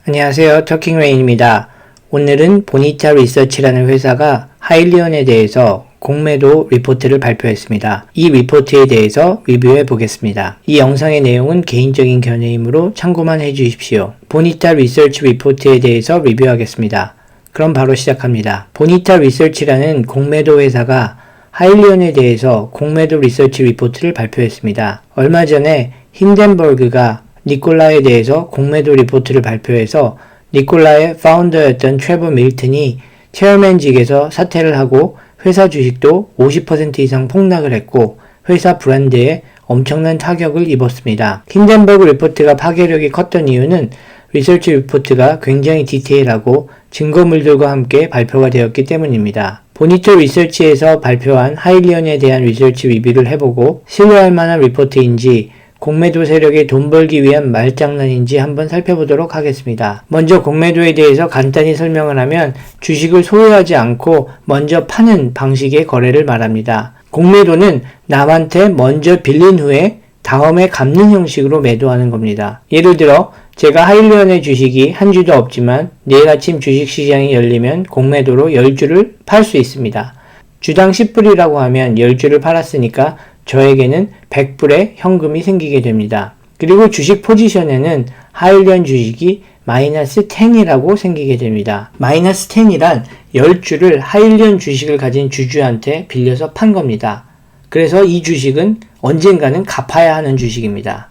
안녕하세요. 터킹레인입니다. 오늘은 보니타 리서치라는 회사가 하일리언에 대해서 공매도 리포트를 발표했습니다. 이 리포트에 대해서 리뷰해 보겠습니다. 이 영상의 내용은 개인적인 견해이므로 참고만 해주십시오. 보니타 리서치 리포트에 대해서 리뷰하겠습니다. 그럼 바로 시작합니다. 보니타 리서치라는 공매도 회사가 하일리언에 대해서 공매도 리서치 리포트를 발표했습니다. 얼마 전에 힌덴버그가 니콜라에 대해서 공매도 리포트를 발표해서 니콜라의 파운더였던 트레버 밀튼이 체어맨직에서 사퇴를 하고 회사 주식도 50% 이상 폭락을 했고 회사 브랜드에 엄청난 타격을 입었습니다. 힌덴버그 리포트가 파괴력이 컸던 이유는 리서치 리포트가 굉장히 디테일하고 증거물들과 함께 발표가 되었기 때문입니다. 보니타 리서치에서 발표한 하일리언에 대한 리서치 리뷰를 해보고 신뢰할 만한 리포트인지 공매도 세력의 돈 벌기 위한 말장난인지 한번 살펴보도록 하겠습니다. 먼저 공매도에 대해서 간단히 설명을 하면 주식을 소유하지 않고 먼저 파는 방식의 거래를 말합니다. 공매도는 남한테 먼저 빌린 후에 다음에 갚는 형식으로 매도하는 겁니다. 예를 들어 제가 하일리언의 주식이 한 주도 없지만 내일 아침 주식시장이 열리면 공매도로 10주를 팔 수 있습니다. 주당 10불이라고 하면 10주를 팔았으니까 저에게는 100불의 현금이 생기게 됩니다. 그리고 주식 포지션에는 하일리언 주식이 마이너스 10이라고 생기게 됩니다. 마이너스 10이란 10주를 하일리언 주식을 가진 주주한테 빌려서 판 겁니다. 그래서 이 주식은 언젠가는 갚아야 하는 주식입니다.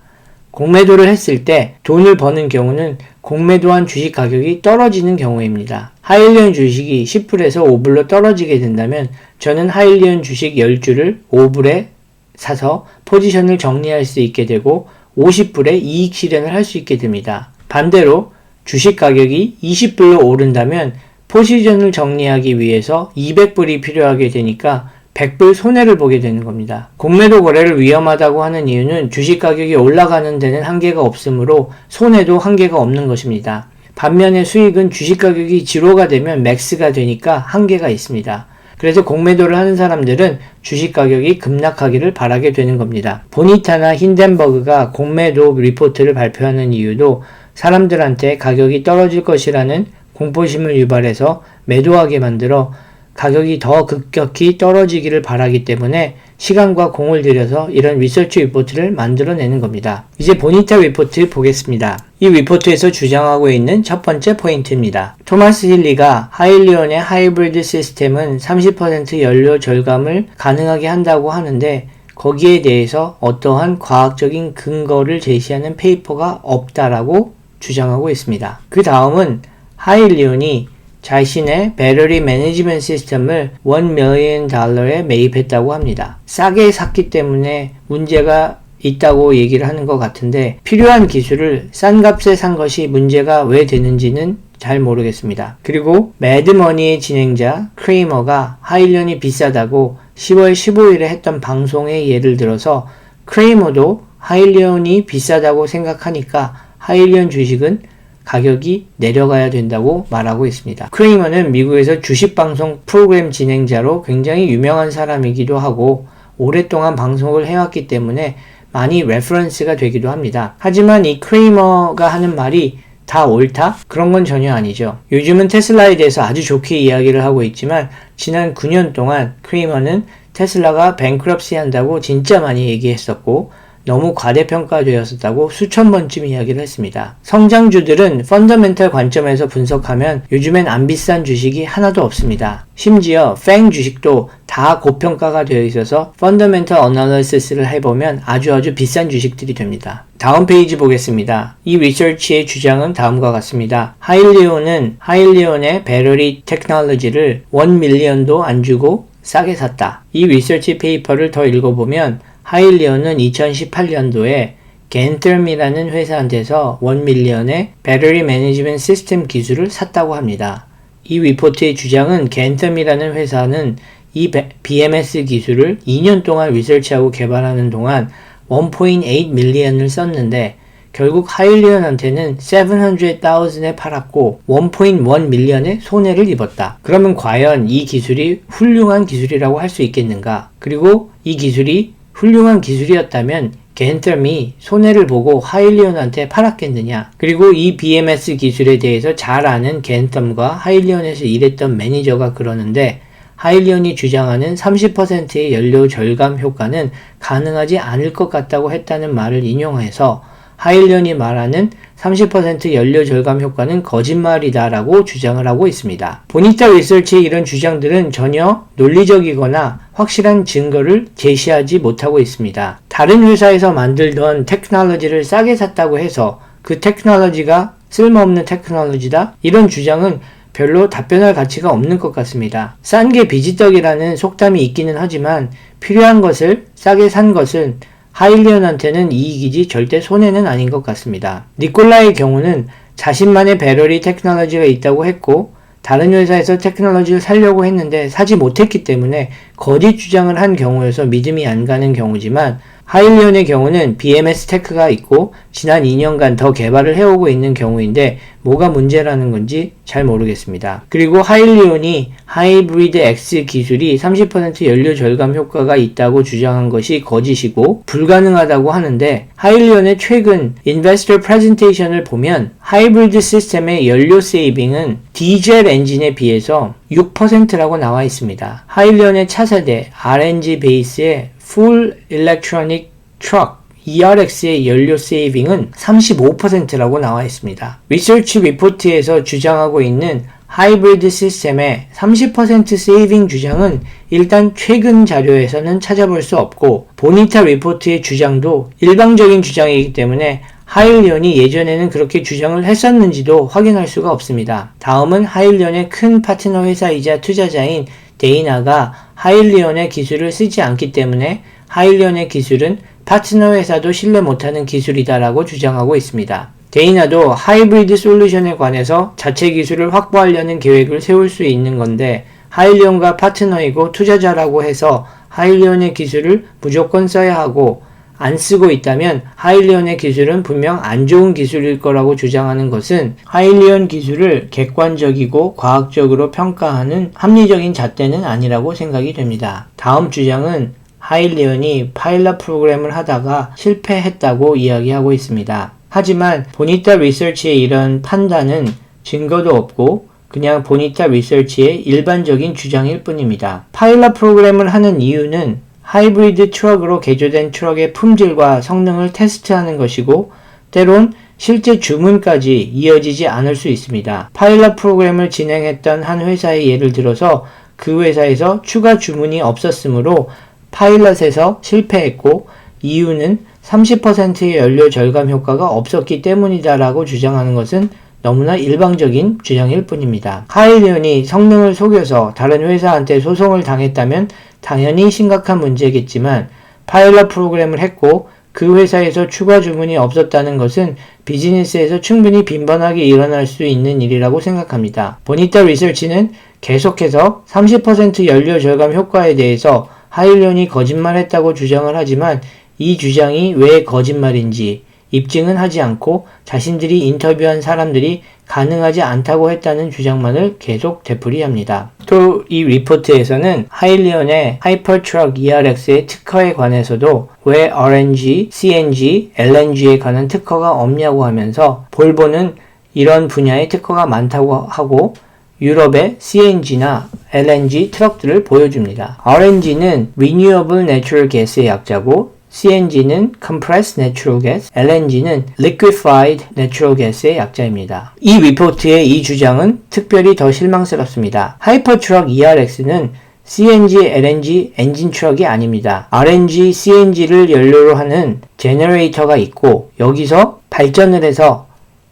공매도를 했을 때 돈을 버는 경우는 공매도한 주식 가격이 떨어지는 경우입니다. 하일리언 주식이 10불에서 5불로 떨어지게 된다면 저는 하일리언 주식 10주를 5불에 사서 포지션을 정리할 수 있게 되고 50불에 이익 실현을 할 수 있게 됩니다. 반대로 주식 가격이 20불로 오른다면 포지션을 정리하기 위해서 200불이 필요하게 되니까 100불 손해를 보게 되는 겁니다. 공매도 거래를 위험하다고 하는 이유는 주식 가격이 올라가는 데는 한계가 없으므로 손해도 한계가 없는 것입니다. 반면에 수익은 주식 가격이 지로가 되면 맥스가 되니까 한계가 있습니다. 그래서 공매도를 하는 사람들은 주식 가격이 급락하기를 바라게 되는 겁니다. 보니타나 힌덴버그가 공매도 리포트를 발표하는 이유도 사람들한테 가격이 떨어질 것이라는 공포심을 유발해서 매도하게 만들어 가격이 더 급격히 떨어지기를 바라기 때문에 시간과 공을 들여서 이런 리서치 리포트를 만들어내는 겁니다. 이제 보니타 리포트 보겠습니다. 이 리포트에서 주장하고 있는 첫 번째 포인트입니다. 토마스 힐리가 하일리언의 하이브리드 시스템은 30% 연료 절감을 가능하게 한다고 하는데 거기에 대해서 어떠한 과학적인 근거를 제시하는 페이퍼가 없다라고 주장하고 있습니다. 그 다음은 하일리언이 자신의 배터리 매니지먼트 시스템을 $1 million 매입했다고 합니다. 싸게 샀기 때문에 문제가 있다고 얘기를 하는 것 같은데 필요한 기술을 싼 값에 산 것이 문제가 왜 되는지는 잘 모르겠습니다. 그리고 매드머니의 진행자 크레이머가 하일리언이 비싸다고 10월 15일에 했던 방송의 예를 들어서 크레이머도 하일리언이 비싸다고 생각하니까 하일리언 주식은 가격이 내려가야 된다고 말하고 있습니다. 크레이머는 미국에서 주식방송 프로그램 진행자로 굉장히 유명한 사람이기도 하고 오랫동안 방송을 해왔기 때문에 많이 레퍼런스가 되기도 합니다. 하지만 이 크레이머가 하는 말이 다 옳다? 그런 건 전혀 아니죠. 요즘은 테슬라에 대해서 아주 좋게 이야기를 하고 있지만 지난 9년 동안 크레이머는 테슬라가 뱅크럽시 한다고 진짜 많이 얘기했었고 너무 과대평가되었었다고 수천 번쯤 이야기를 했습니다. 성장주들은 펀더멘털 관점에서 분석하면 요즘엔 안 비싼 주식이 하나도 없습니다. 심지어 팽 주식도 다 고평가가 되어 있어서 펀더멘털 어널리시스를 해보면 아주 비싼 주식들이 됩니다. 다음 페이지 보겠습니다. 이 리서치의 주장은 다음과 같습니다. 하일리온은 하일리온의 배터리 테크놀로지를 1 밀리언도 안 주고 싸게 샀다. 이 리서치 페이퍼를 더 읽어보면 하일리언은 2018년도에 겐텀이라는 회사한테서 1 밀리언의 배터리 매니지먼트 시스템 기술을 샀다고 합니다. 이 리포트의 주장은 겐텀이라는 회사는 이 BMS 기술을 2년 동안 리서치하고 개발하는 동안 1.8 밀리언을 썼는데 결국 하일리언한테는 700,000에 팔았고 1.1 밀리언의 손해를 입었다. 그러면 과연 이 기술이 훌륭한 기술이라고 할 수 있겠는가? 그리고 이 기술이 훌륭한 기술이었다면 겐텀이 손해를 보고 하일리온한테 팔았겠느냐. 그리고 이 BMS 기술에 대해서 잘 아는 겐텀과 하일리온에서 일했던 매니저가 그러는데 하일리온이 주장하는 30%의 연료 절감 효과는 가능하지 않을 것 같다고 했다는 말을 인용해서 하일리온이 말하는 30% 연료 절감 효과는 거짓말이다라고 주장을 하고 있습니다. 보니타 리서치의 이런 주장들은 전혀 논리적이거나 확실한 증거를 제시하지 못하고 있습니다. 다른 회사에서 만들던 테크놀로지를 싸게 샀다고 해서 그 테크놀로지가 쓸모없는 테크놀로지다? 이런 주장은 별로 답변할 가치가 없는 것 같습니다. 싼 게 비지떡이라는 속담이 있기는 하지만 필요한 것을 싸게 산 것은 하일리온한테는 이익이지 절대 손해는 아닌 것 같습니다. 니콜라의 경우는 자신만의 배터리 테크놀로지가 있다고 했고 다른 회사에서 테크놀로지를 사려고 했는데 사지 못했기 때문에 거짓 주장을 한 경우여서 믿음이 안 가는 경우지만 하일리온의 경우는 BMS 테크가 있고 지난 2년간 더 개발을 해오고 있는 경우인데 뭐가 문제라는 건지 잘 모르겠습니다. 그리고 하일리온이 하이브리드 X 기술이 30% 연료 절감 효과가 있다고 주장한 것이 거짓이고 불가능하다고 하는데 하일리온의 최근 인베스터 프레젠테이션을 보면 하이브리드 시스템의 연료 세이빙은 디젤 엔진에 비해서 6%라고 나와 있습니다. 하일리온의 차세대 RNG 베이스의 Full Electronic Truck ERX의 연료 세이빙은 35%라고 나와 있습니다. 리서치 리포트에서 주장하고 있는 하이브리드 시스템의 30% 세이빙 주장은 일단 최근 자료에서는 찾아볼 수 없고 보니타 리포트의 주장도 일방적인 주장이기 때문에 하일리온이 예전에는 그렇게 주장을 했었는지도 확인할 수가 없습니다. 다음은 하일리온의 큰 파트너 회사이자 투자자인 데이나가 하일리온의 기술을 쓰지 않기 때문에 하일리온의 기술은 파트너 회사도 신뢰 못하는 기술이다라고 주장하고 있습니다. 데이나도 하이브리드 솔루션에 관해서 자체 기술을 확보하려는 계획을 세울 수 있는 건데 하일리온과 파트너이고 투자자라고 해서 하일리온의 기술을 무조건 써야 하고 안 쓰고 있다면 하일리온의 기술은 분명 안 좋은 기술일 거라고 주장하는 것은 하일리온 기술을 객관적이고 과학적으로 평가하는 합리적인 잣대는 아니라고 생각이 됩니다. 다음 주장은 하일리온이 파일럿 프로그램을 하다가 실패했다고 이야기하고 있습니다. 하지만 보니타 리서치의 이런 판단은 증거도 없고 그냥 보니타 리서치의 일반적인 주장일 뿐입니다. 파일럿 프로그램을 하는 이유는 하이브리드 트럭으로 개조된 트럭의 품질과 성능을 테스트하는 것이고 때론 실제 주문까지 이어지지 않을 수 있습니다. 파일럿 프로그램을 진행했던 한 회사의 예를 들어서 그 회사에서 추가 주문이 없었으므로 파일럿에서 실패했고 이유는 30%의 연료 절감 효과가 없었기 때문이다라고 주장하는 것은 너무나 일방적인 주장일 뿐입니다. 하일리온이 성능을 속여서 다른 회사한테 소송을 당했다면 당연히 심각한 문제겠지만 파일럿 프로그램을 했고 그 회사에서 추가 주문이 없었다는 것은 비즈니스에서 충분히 빈번하게 일어날 수 있는 일이라고 생각합니다. 보니타 리서치는 계속해서 30% 연료 절감 효과에 대해서 하일리온이 거짓말했다고 주장을 하지만 이 주장이 왜 거짓말인지 입증은 하지 않고 자신들이 인터뷰한 사람들이 가능하지 않다고 했다는 주장만을 계속 되풀이합니다. 또 이 리포트에서는 하일리온의 하이퍼트럭 ERX의 특허에 관해서도 왜 RNG, CNG, LNG에 관한 특허가 없냐고 하면서 볼보는 이런 분야의 특허가 많다고 하고 유럽의 CNG나 LNG 트럭들을 보여줍니다. RNG는 Renewable Natural Gas의 약자고 CNG는 Compressed Natural Gas, LNG는 Liquefied Natural Gas의 약자입니다. 이 리포트의 이 주장은 특별히 더 실망스럽습니다. 하이퍼트럭 ERX는 CNG, LNG 엔진 트럭이 아닙니다. RNG, CNG를 연료로 하는 제너레이터가 있고 여기서 발전을 해서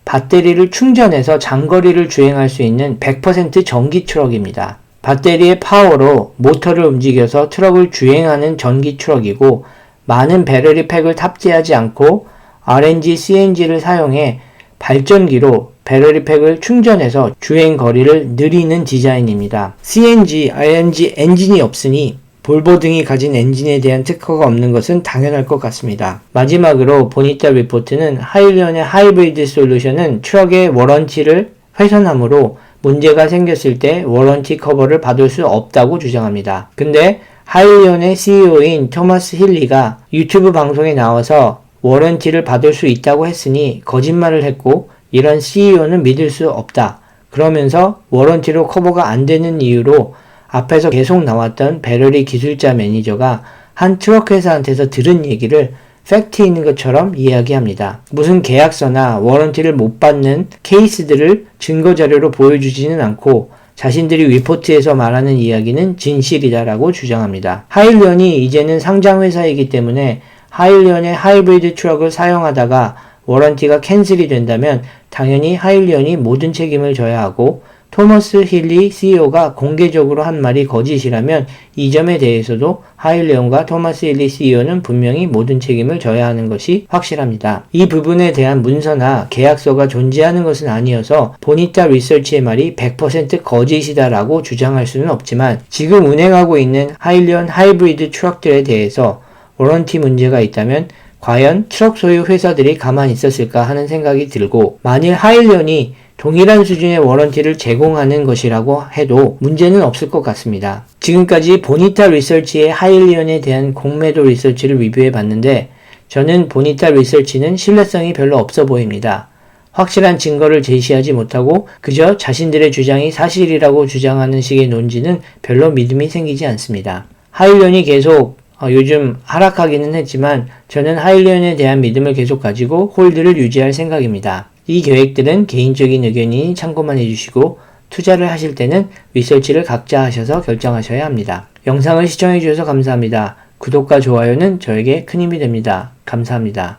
배터리를 충전해서 장거리를 주행할 수 있는 100% 전기 트럭입니다. 배터리의 파워로 모터를 움직여서 트럭을 주행하는 전기 트럭이고 많은 배터리 팩을 탑재하지 않고 RNG, CNG를 사용해 발전기로 배터리 팩을 충전해서 주행 거리를 늘리는 디자인입니다. CNG, RNG 엔진이 없으니 볼보 등이 가진 엔진에 대한 특허가 없는 것은 당연할 것 같습니다. 마지막으로 보니타 리포트는 하일리온의 하이브리드 솔루션은 트럭의 워런티를 훼손하므로 문제가 생겼을 때 워런티 커버를 받을 수 없다고 주장합니다. 근데 하일리온의 CEO인 토마스 힐리가 유튜브 방송에 나와서 워런티를 받을 수 있다고 했으니 거짓말을 했고 이런 CEO는 믿을 수 없다. 그러면서 워런티로 커버가 안 되는 이유로 앞에서 계속 나왔던 베러리 기술자 매니저가 한 트럭 회사한테서 들은 얘기를 팩트 있는 것처럼 이야기합니다. 무슨 계약서나 워런티를 못 받는 케이스들을 증거 자료로 보여주지는 않고 자신들이 리포트에서 말하는 이야기는 진실이다라고 주장합니다. 하일리온이 이제는 상장 회사이기 때문에 하일리온의 하이브리드 트럭을 사용하다가 워런티가 캔슬이 된다면 당연히 하일리온이 모든 책임을 져야 하고 토머스 힐리 CEO가 공개적으로 한 말이 거짓이라면 이 점에 대해서도 하일리온과 토머스 힐리 CEO는 분명히 모든 책임을 져야 하는 것이 확실합니다. 이 부분에 대한 문서나 계약서가 존재하는 것은 아니어서 보니타 리서치의 말이 100% 거짓이다라고 주장할 수는 없지만 지금 운행하고 있는 하일리온 하이브리드 트럭들에 대해서 워런티 문제가 있다면 과연 트럭 소유 회사들이 가만히 있었을까 하는 생각이 들고 만일 하일리온이 동일한 수준의 워런티를 제공하는 것이라고 해도 문제는 없을 것 같습니다. 지금까지 보니타 리서치의 하일리온에 대한 공매도 리서치를 리뷰해 봤는데 저는 보니타 리서치는 신뢰성이 별로 없어 보입니다. 확실한 증거를 제시하지 못하고 그저 자신들의 주장이 사실이라고 주장하는 식의 논지는 별로 믿음이 생기지 않습니다. 하일리온이 계속 요즘 하락하기는 했지만 저는 하일리온에 대한 믿음을 계속 가지고 홀드를 유지할 생각입니다. 이 계획들은 개인적인 의견이니 참고만 해주시고 투자를 하실 때는 리서치를 각자 하셔서 결정하셔야 합니다. 영상을 시청해주셔서 감사합니다. 구독과 좋아요는 저에게 큰 힘이 됩니다. 감사합니다.